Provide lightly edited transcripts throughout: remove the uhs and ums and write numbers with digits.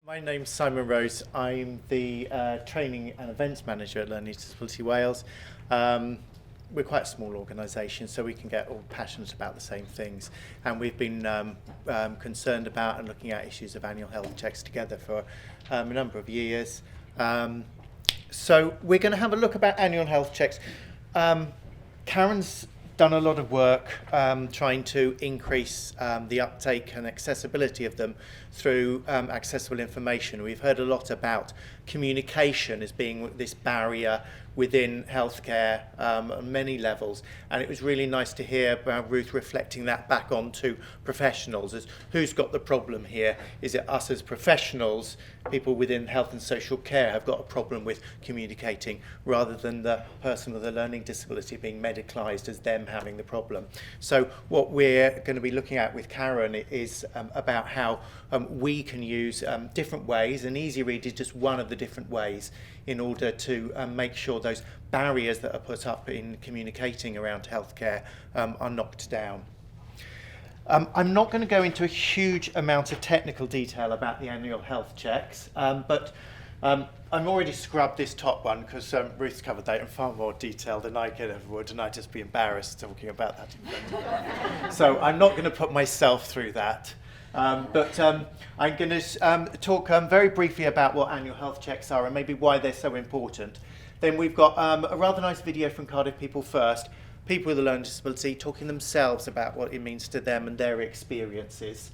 My name's Simon Rose. I'm the Training and Events Manager at Learning Disability Wales. We're quite a small organisation, so we can get all passionate about the same things. And we've been concerned about and looking at issues of annual health checks together for a number of years. So we're going to have a look about annual health checks. Karen's done a lot of work trying to increase the uptake and accessibility of them through accessible information. We've heard a lot about communication as being this barrier within healthcare on many levels, and it was really nice to hear Ruth reflecting that back onto professionals as who's got the problem here. Is it us as professionals, people within health and social care have got a problem with communicating, rather than the person with a learning disability being medicalised as them having the problem. So what we're going to be looking at with Karen is about how we can use different ways, and Easy Read is just one of the different ways in order to make sure those barriers that are put up in communicating around healthcare are knocked down. I'm not going to go into a huge amount of technical detail about the annual health checks, but I've already scrubbed this top one because Ruth's covered that in far more detail than I could ever would, and I'd just be embarrassed talking about that in front of her. So I'm not going to put myself through that. But I'm going to talk very briefly about what annual health checks are and maybe why they're so important. Then we've got a rather nice video from Cardiff People First, people with a learning disability talking themselves about what it means to them and their experiences.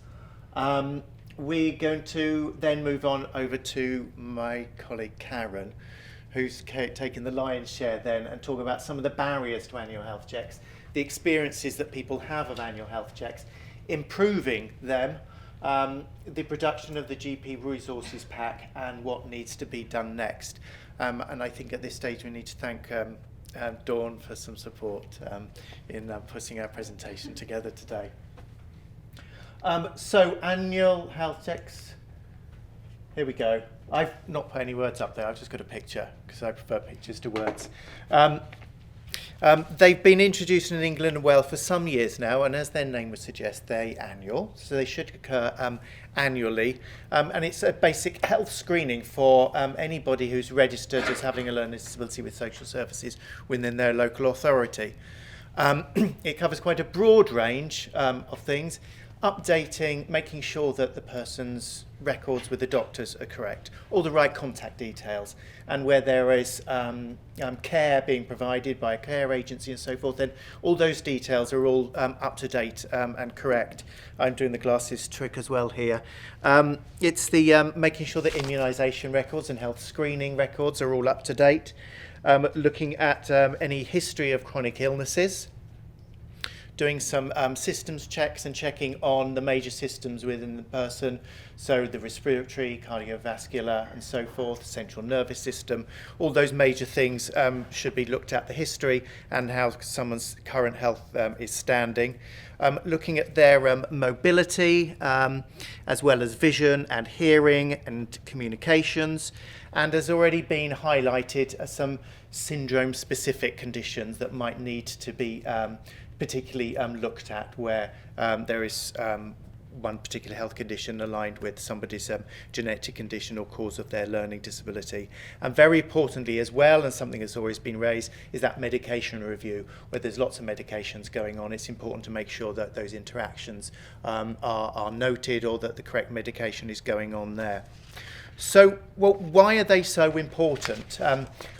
We're going to then move on over to my colleague Karen, who's taken the lion's share then and talk about some of the barriers to annual health checks, the experiences that people have of annual health checks, improving them, the production of the GP resources pack, and what needs to be done next. And I think at this stage we need to thank Dawn for some support in putting our presentation together today. So annual health checks, here we go. I've not put any words up there, I've just got a picture because I prefer pictures to words. They've been introduced in England and Wales for some years now, and as their name would suggest, they're annual, so they should occur annually. And it's a basic health screening for anybody who's registered as having a learning disability with social services within their local authority. It covers quite a broad range of things, updating, making sure that the person's records with the doctors are correct, all the right contact details, and where there is care being provided by a care agency and so forth, then all those details are all up to date and correct. I'm doing the glasses trick as well here. It's the making sure that immunisation records and health screening records are all up to date, looking at any history of chronic illnesses, doing some systems checks and checking on the major systems within the person, so the respiratory, cardiovascular and so forth, central nervous system, all those major things should be looked at, the history and how someone's current health is standing. Looking at their mobility, as well as vision and hearing and communications, and has already been highlighted some syndrome-specific conditions that might need to be particularly looked at, where there is one particular health condition aligned with somebody's genetic condition or cause of their learning disability. And very importantly as well, and something that's always been raised, is that medication review, where there's lots of medications going on. It's important to make sure that those interactions are noted, or that the correct medication is going on there. So, well, why are they so important?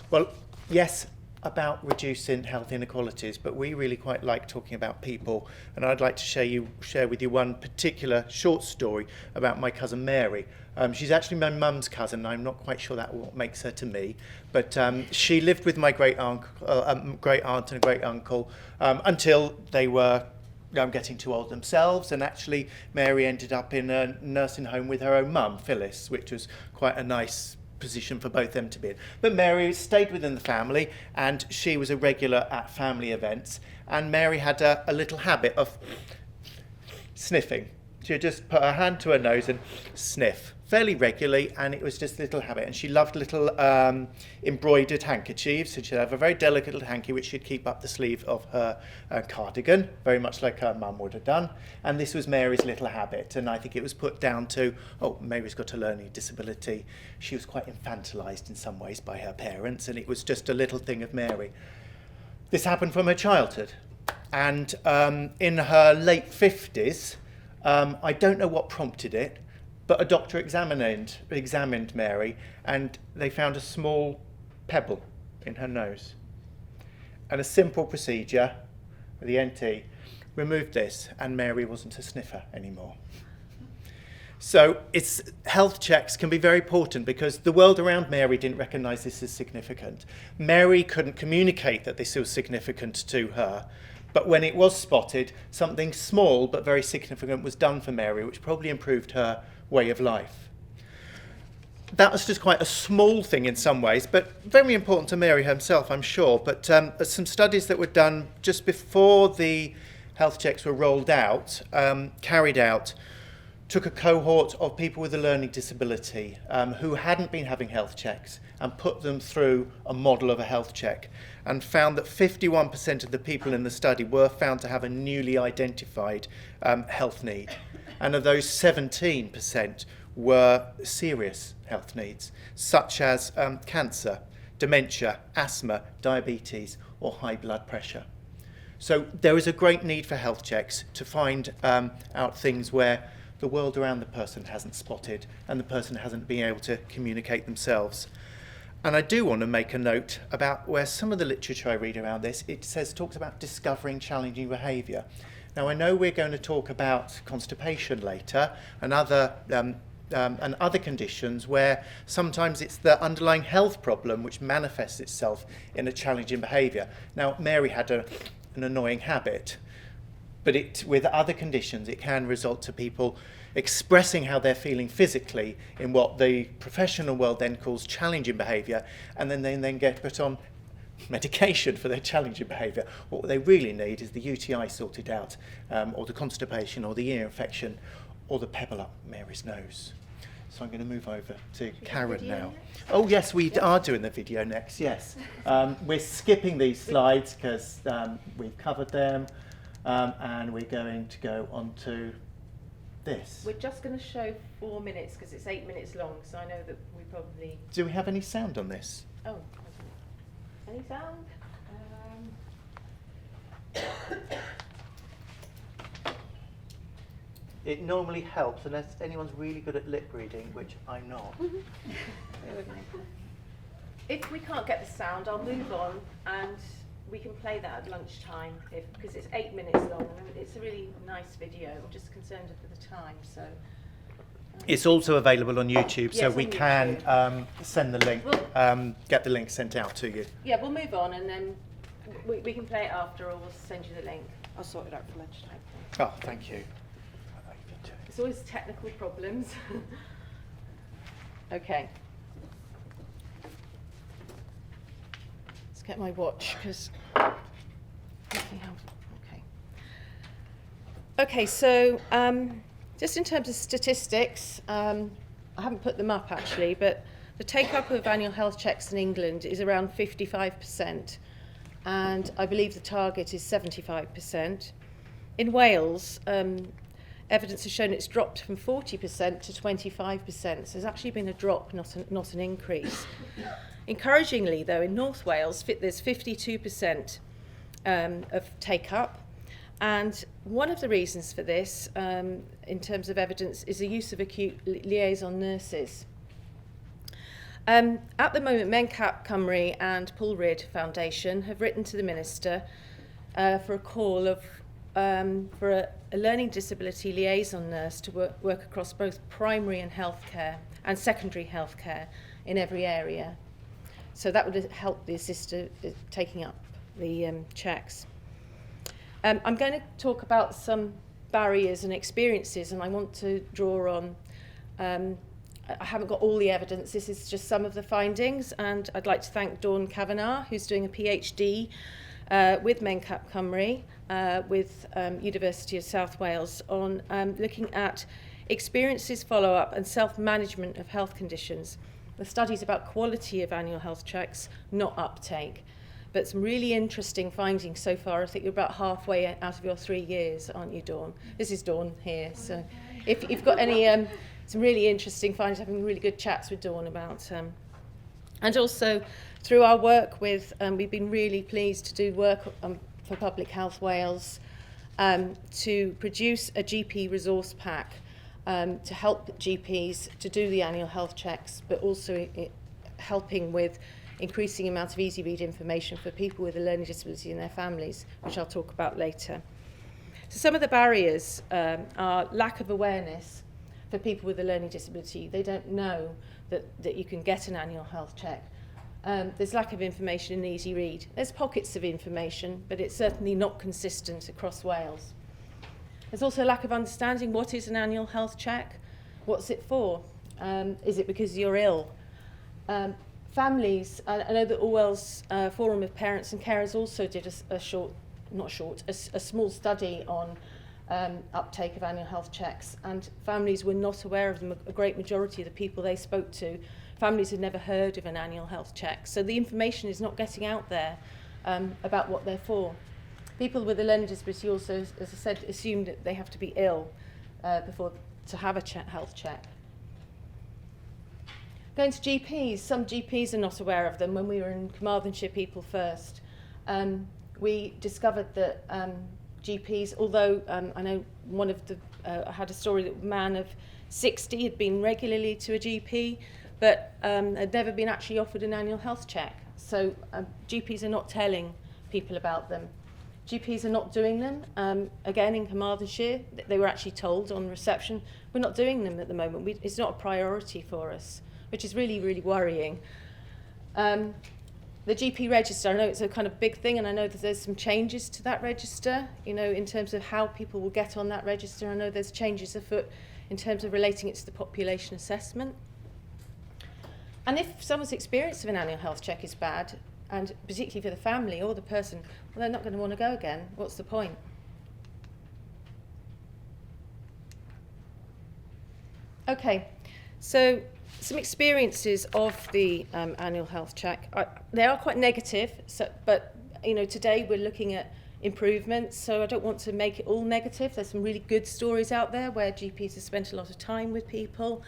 Well, yes, about reducing health inequalities, but we really quite like talking about people, and I'd like to share with you one particular short story about my cousin Mary. She's actually my mum's cousin. I'm not quite sure that what makes her to me, but she lived with my great aunt and great uncle until they were getting too old themselves, and actually Mary ended up in a nursing home with her own mum, Phyllis, which was quite a nice position for both them to be in. But Mary stayed within the family, and she was a regular at family events, and Mary had a little habit of sniffing. She would just put her hand to her nose and sniff. fairly regularly, and it was just a little habit. And she loved little embroidered handkerchiefs, and she'd have a very delicate little hanky which she'd keep up the sleeve of her cardigan, very much like her mum would have done. And this was Mary's little habit, and I think it was put down to, oh, Mary's got a learning disability. She was quite infantilised in some ways by her parents, and it was just a little thing of Mary. This happened from her childhood, and in her late 50s, I don't know what prompted it, but a doctor examined Mary, and they found a small pebble in her nose. And a simple procedure with the NT removed this, and Mary wasn't a sniffer anymore. So health checks can be very important because the world around Mary didn't recognise this as significant. Mary couldn't communicate that this was significant to her, but when it was spotted, something small but very significant was done for Mary, which probably improved her way of life. That was just quite a small thing in some ways, but very important to Mary herself, I'm sure. But some studies that were done just before the health checks were rolled out, carried out, took a cohort of people with a learning disability who hadn't been having health checks and put them through a model of a health check, and found that 51% of the people in the study were found to have a newly identified health need. And of those, 17% were serious health needs, such as cancer, dementia, asthma, diabetes, or high blood pressure. So there is a great need for health checks to find out things where the world around the person hasn't spotted and the person hasn't been able to communicate themselves. And I do want to make a note about where some of the literature I read around this, talks about discovering challenging behaviour. Now, I know we're going to talk about constipation later and other conditions where sometimes it's the underlying health problem which manifests itself in a challenging behaviour. Now, Mary had an annoying habit, but with other conditions, it can result to people expressing how they're feeling physically in what the professional world then calls challenging behaviour, and then they get put on medication for their challenging behaviour. What they really need is the UTI sorted out, or the constipation, or the ear infection, or the pebble up Mary's nose. So I'm going to move over to Karen now. Oh yes, we are doing the video next, yes. We're skipping these slides because we've covered them, and we're going to go on to this. We're just going to show 4 minutes because it's 8 minutes long, so I know that we probably... Do we have any sound on this? Oh, any sound? It normally helps unless anyone's really good at lip reading, which I'm not. If we can't get the sound, I'll move on and we can play that at lunchtime because it's 8 minutes long and it's a really nice video. I'm just concerned for the time, so... It's also available on YouTube, yes, so we can YouTube. Send the link, get the link sent out to you. Yeah, we'll move on and then we can play it after, or we'll send you the link. I'll sort it out for lunchtime. Oh, thank you. It's always technical problems. Okay. Let's get my watch because... Okay, so just in terms of statistics, I haven't put them up actually, but the take-up of annual health checks in England is around 55%, and I believe the target is 75%. In Wales, evidence has shown it's dropped from 40% to 25%, so there's actually been a drop, not an increase. Encouragingly, though, in North Wales, there's 52% of take-up. And one of the reasons for this, in terms of evidence, is the use of acute liaison nurses. At the moment, Mencap Cymru and Paul Ridd Foundation have written to the Minister for a call for a learning disability liaison nurse to work across both primary and healthcare and secondary healthcare in every area. So that would help the assistant taking up the checks. I'm going to talk about some barriers and experiences, and I want to draw on, I haven't got all the evidence, this is just some of the findings, and I'd like to thank Dawn Kavanagh, who's doing a PhD with Mencap Cymru, with University of South Wales, on looking at experiences, follow-up and self-management of health conditions. The study's about quality of annual health checks, not uptake. But some really interesting findings so far. I think you're about halfway out of your 3 years, aren't you, Dawn? This is Dawn here. So if you've got any some really interesting findings, having really good chats with Dawn about. And also through our work with, we've been really pleased to do work for Public Health Wales to produce a GP resource pack to help GPs to do the annual health checks, but also helping with increasing amount of easy read information for people with a learning disability and their families, which I'll talk about later. So some of the barriers are lack of awareness for people with a learning disability. They don't know that you can get an annual health check. There's lack of information in easy read. There's pockets of information, but it's certainly not consistent across Wales. There's also a lack of understanding what is an annual health check, what's it for? Is it because you're ill? Families, I know that All Wales Forum of Parents and Carers also did a small study on uptake of annual health checks, and families were not aware of them. A great majority of the people they spoke to, families had never heard of an annual health check. So the information is not getting out there about what they're for. People with a learning disability also, as I said, assume that they have to be ill before to have a health check. Going to GPs, some GPs are not aware of them. When we were in Carmarthenshire People First, we discovered that GPs, although I know one of the, I had a story that a man of 60 had been regularly to a GP, but had never been actually offered an annual health check. So GPs are not telling people about them. GPs are not doing them. Again, in Carmarthenshire, they were actually told on reception, we're not doing them at the moment. It's not a priority for us, which is really, really worrying. The GP register, I know it's a kind of big thing, and I know that there's some changes to that register, you know, in terms of how people will get on that register. I know there's changes afoot in terms of relating it to the population assessment. And if someone's experience of an annual health check is bad, and particularly for the family or the person, well, they're not going to want to go again. What's the point? Okay, so some experiences of the annual health check. They are quite negative, but you know, today we're looking at improvements, so I don't want to make it all negative. There's some really good stories out there where GPs have spent a lot of time with people.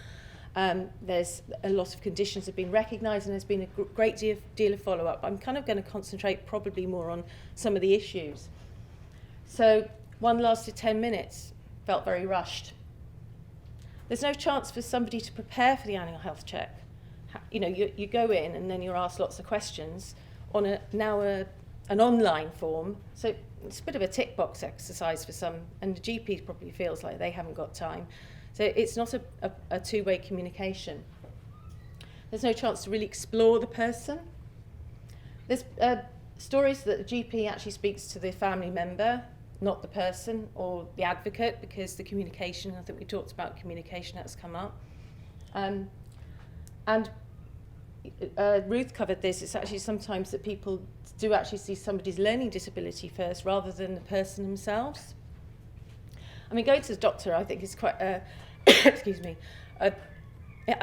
There's a lot of conditions have been recognised, and there's been a great deal of follow-up. I'm kind of going to concentrate probably more on some of the issues. So one lasted 10 minutes, felt very rushed. There's no chance for somebody to prepare for the annual health check. You know, you go in and then you're asked lots of questions on an online form. So it's a bit of a tick box exercise for some, and the GP probably feels like they haven't got time. So it's not a two-way communication. There's no chance to really explore the person. There's stories that the GP actually speaks to the family member, not the person or the advocate, because the communication, I think we talked about communication, that's come up. And Ruth covered this, it's actually sometimes that people do actually see somebody's learning disability first rather than the person themselves. I mean, going to the doctor, I think is quite, excuse me, I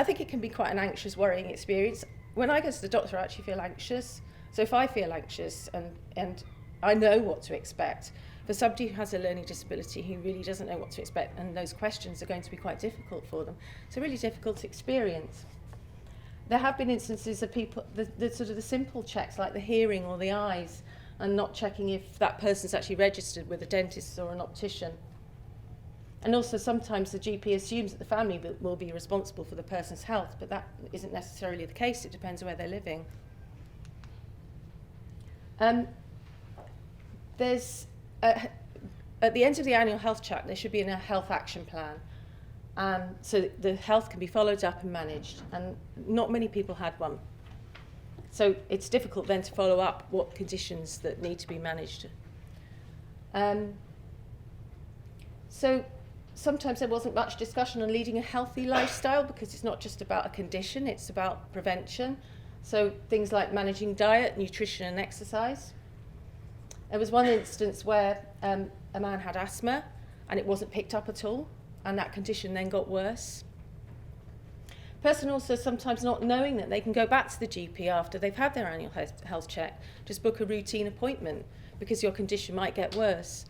think it can be quite an anxious, worrying experience. When I go to the doctor, I actually feel anxious. So if I feel anxious and I know what to expect, for somebody who has a learning disability who really doesn't know what to expect, and those questions are going to be quite difficult for them, it's a really difficult experience. There have been instances of people, the sort of the simple checks like the hearing or the eyes, and not checking if that person's actually registered with a dentist or an optician. And also sometimes the GP assumes that the family will be responsible for the person's health, but that isn't necessarily the case. It depends on where they're living. There's at the end of the annual health check, there should be a health action plan. So the health can be followed up and managed, and not many people had one. So it's difficult then to follow up what conditions that need to be managed. So sometimes there wasn't much discussion on leading a healthy lifestyle, because it's not just about a condition, it's about prevention. So things like managing diet, nutrition and exercise. There was one instance where a man had asthma and it wasn't picked up at all. and that condition then got worse. Person also sometimes not knowing that they can go back to the GP after they've had their annual health check, just book a routine appointment because your condition might get worse.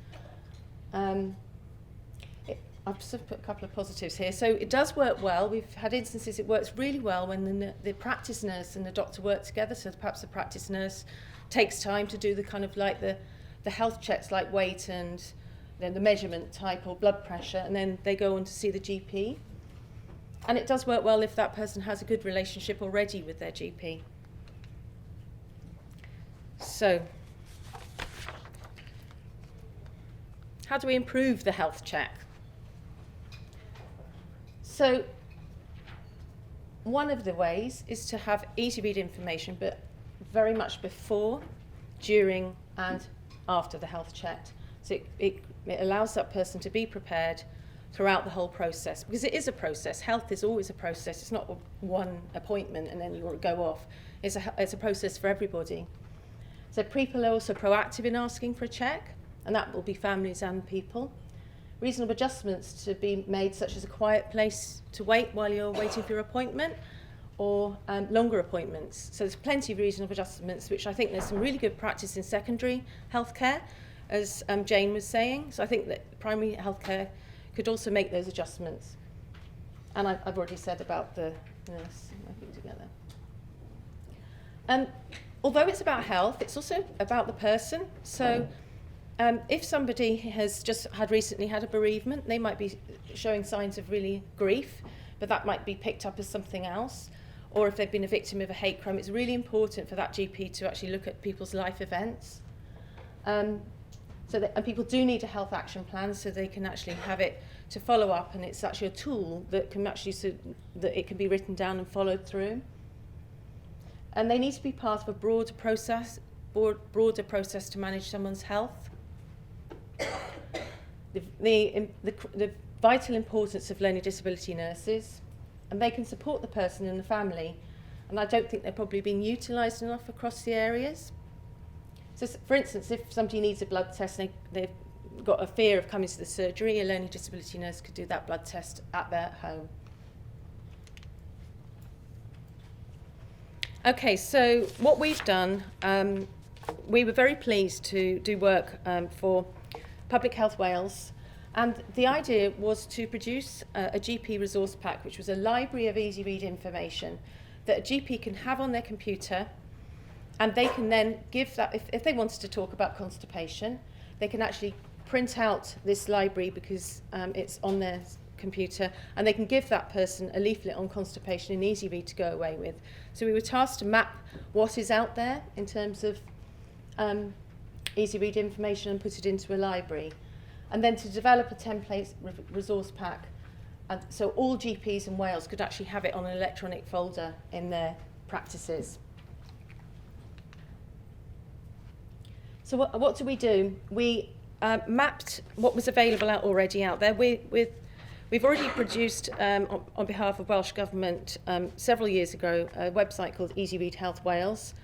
I've sort of put a couple of positives here. So it does work well. We've had instances it works really well when the practice nurse and the doctor work together. So perhaps the practice nurse takes time to do the kind of like the health checks like weight and then the measurement type or blood pressure, and then they go on to see the GP. And it does work well if that person has a good relationship already with their GP. So, how do we improve the health check? So, one of the ways is to have easy read information, but very much before, during, and after the health check. So it allows that person to be prepared throughout the whole process, because it is a process. Health is always a process. It's not one appointment and then you go off. It's a process for everybody. So people are also proactive in asking for a check, and that will be families and people. Reasonable adjustments to be made, such as a quiet place to wait while you're waiting for your appointment, or longer appointments. So there's plenty of reasonable adjustments, which I think there's some really good practice in secondary healthcare, as Jane was saying. So I think that primary healthcare could also make those adjustments. And I've already said about the nurse working together. Although it's about health, it's also about the person. So if somebody has just recently had a bereavement, they might be showing signs of really grief, but that might be picked up as something else. Or if they've been a victim of a hate crime, it's really important for that GP to actually look at people's life events. And people do need a health action plan, so they can actually have it to follow up, and it's actually a tool that can actually that it can be written down and followed through. And they need to be part of a broader process to manage someone's health. The vital importance of learning disability nurses, and they can support the person and the family, and I don't think they're probably being utilised enough across the areas. So, for instance, if somebody needs a blood test and they've got a fear of coming to the surgery, a learning disability nurse could do that blood test at their home. Okay, so what we've done, we were very pleased to do work for Public Health Wales, and the idea was to produce a GP resource pack, which was a library of easy read information that a GP can have on their computer, and they can then give that, if they wanted to talk about constipation, they can actually print out this library because it's on their computer, and they can give that person a leaflet on constipation in easy read to go away with. So we were tasked to map what is out there in terms of easy read information and put it into a library, and then to develop a template resource pack, and so all GPs in Wales could actually have it on an electronic folder in their practices. So what do we do? We mapped what was available already out there. We've already produced, on behalf of Welsh Government, several years ago, a website called Easy Read Health Wales,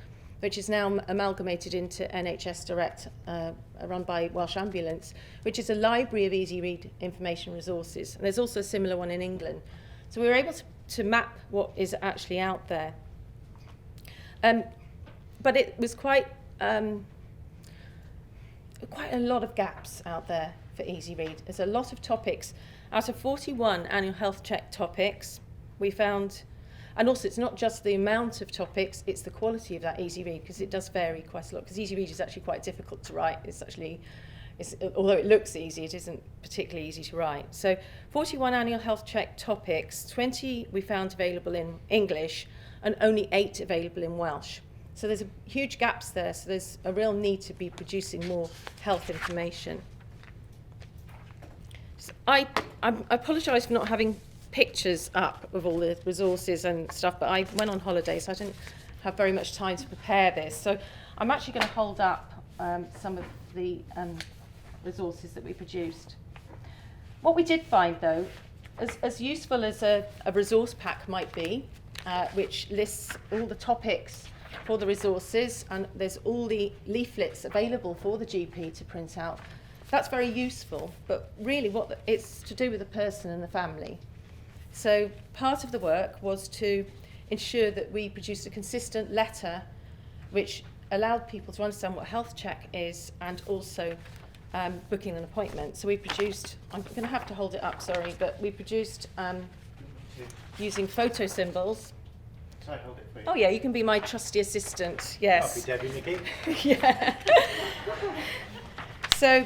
which is now amalgamated into NHS Direct, run by Welsh Ambulance, which is a library of easy read information resources. And there's also a similar one in England. So we were able to map what is actually out there. But it was quite a lot of gaps out there for easy read. There's a lot of topics. Out of 41 annual health check topics, we found, and also it's not just the amount of topics, it's the quality of that easy read, because it does vary quite a lot, because easy read is actually quite difficult to write. Although it looks easy, it isn't particularly easy to write. So 41 annual health check topics, 20 we found available in English, and only 8 available in Welsh. So there's huge gaps there, so there's a real need to be producing more health information. So I apologise for not having pictures up of all the resources and stuff, but I went on holiday, so I didn't have very much time to prepare this. So I'm actually going to hold up some of the resources that we produced. What we did find, though, as useful as a resource pack might be, which lists all the topics for the resources, and there's all the leaflets available for the GP to print out, that's very useful, but really it's to do with the person and the family. So part of the work was to ensure that we produced a consistent letter which allowed people to understand what health check is and also booking an appointment. So we produced, I'm going to have to hold it up, sorry, but we produced using photo symbols. Can I hold it for you? Oh yeah, you can be my trusty assistant, yes. I'll be Debbie McGee. Yeah. So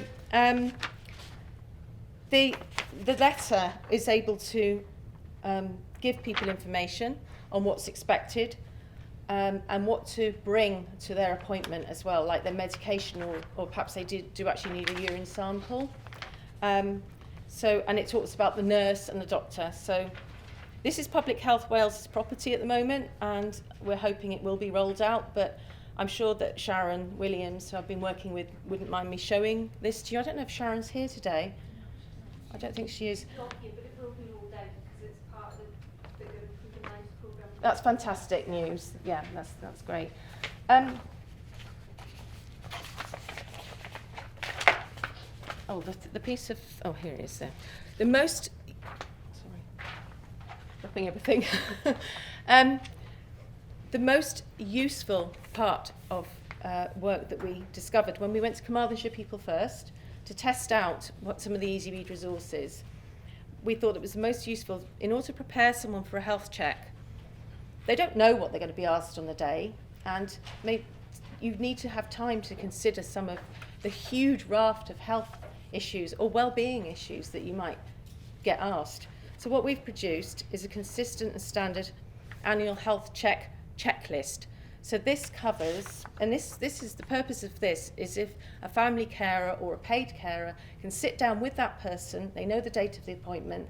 the letter is able to give people information on what's expected and what to bring to their appointment as well, like their medication or perhaps they do actually need a urine sample. And it talks about the nurse and the doctor. So this is Public Health Wales' property at the moment, and we're hoping it will be rolled out, but I'm sure that Sharon Williams, who I've been working with, wouldn't mind me showing this to you. I don't know if Sharon's here today. I don't think she is. Not here, but it will be rolled out because it's part of the Good Cooking Lines programme. That's fantastic news. Yeah, that's great. Oh, the piece of, oh, here it is there. The most, sorry, dropping everything. The most useful part of work that we discovered when we went to Carmarthenshire People First to test out what some of the Easy Read resources, we thought it was the most useful in order to prepare someone for a health check. They don't know what they're going to be asked on the day, and you need to have time to consider some of the huge raft of health issues or well-being issues that you might get asked. So what we've produced is a consistent and standard annual health checklist. So this covers, and this is the purpose of this, is if a family carer or a paid carer can sit down with that person, they know the date of the appointment,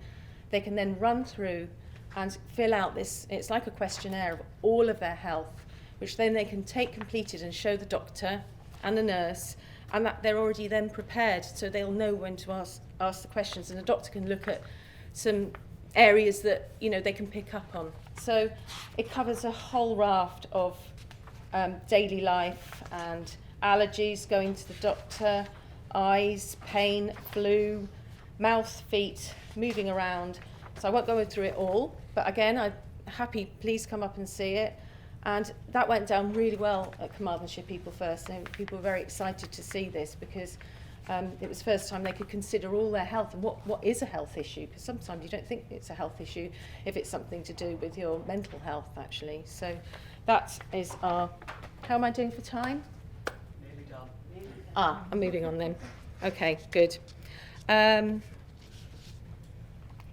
they can then run through and fill out this, it's like a questionnaire of all of their health, which then they can take completed and show the doctor and the nurse, and that they're already then prepared, so they'll know when to ask the questions, and the doctor can look at some areas that they can pick up on. So it covers a whole raft of daily life and allergies, going to the doctor, eyes, pain, flu, mouth, feet, moving around. So I won't go through it all, but again, I'm happy, please come up and see it. And that went down really well at Carmarthenshire People First. And people were very excited to see this because it was the first time they could consider all their health and what is a health issue, because sometimes you don't think it's a health issue if it's something to do with your mental health, actually. So that is our, how am I doing for time? Nearly done. I'm moving on then. Okay, good.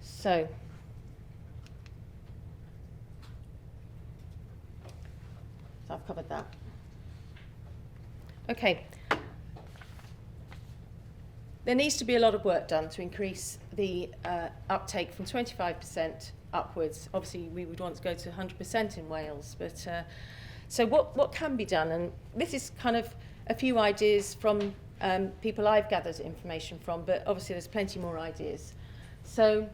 So I've covered that. Okay. There needs to be a lot of work done to increase the uptake from 25% upwards. Obviously, we would want to go to 100% in Wales. But so what can be done? And this is kind of a few ideas from people I've gathered information from, but obviously there's plenty more ideas. So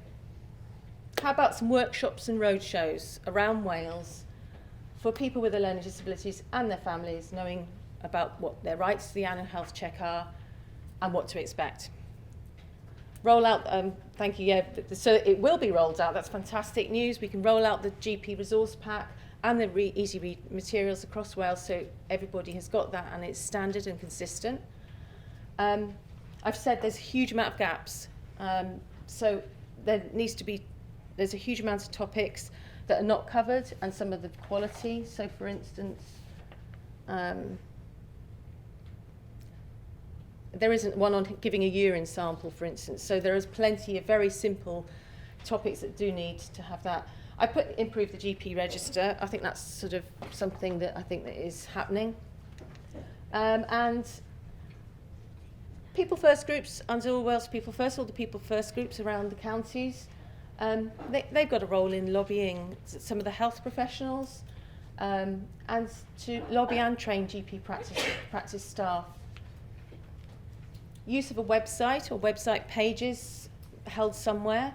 how about some workshops and roadshows around Wales for people with learning disabilities and their families, knowing about what their rights to the annual health check are and what to expect. Roll out, thank you, yeah, so it will be rolled out, that's fantastic news. We can roll out the GP resource pack and the Easy Read materials across Wales, so everybody has got that and it's standard and consistent. I've said there's a huge amount of gaps, so there's a huge amount of topics that are not covered and some of the quality. So for instance, there isn't one on giving a urine sample, for instance. So there is plenty of very simple topics that do need to have that. I put improve the GP register. I think that's sort of something that I think that is happening. And People First groups under all Wales People First, all the People First groups around the counties, they've got a role in lobbying some of the health professionals and to lobby and train GP practice staff. Use of a website or website pages held somewhere.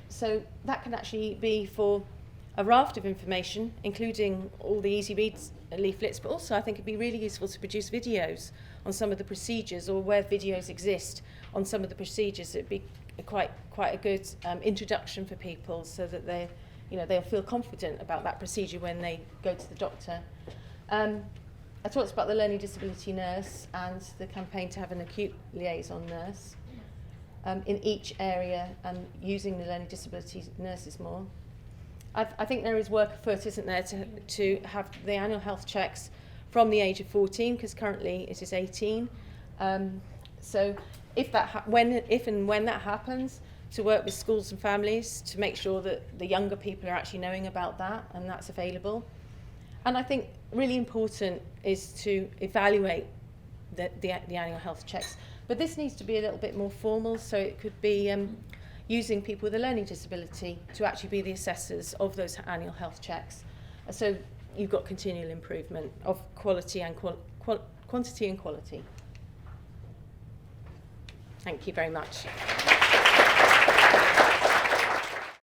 So that can actually be for a raft of information, including all the Easy Reads leaflets, but also I think it'd be really useful to produce videos on some of the procedures, or where videos exist on some of the procedures. It'd be quite a good introduction for people, so that they'll feel confident about that procedure when they go to the doctor. I talked about the learning disability nurse and the campaign to have an acute liaison nurse in each area, and using the learning disability nurses more. I think there is work afoot, isn't there, to have the annual health checks from the age of 14, because currently it is 18. So if and when that happens, to work with schools and families to make sure that the younger people are actually knowing about that and that's available. And I think really important is to evaluate the annual health checks. But this needs to be a little bit more formal, so it could be using people with a learning disability to actually be the assessors of those annual health checks. So you've got continual improvement of quality and quantity and quality. Thank you very much.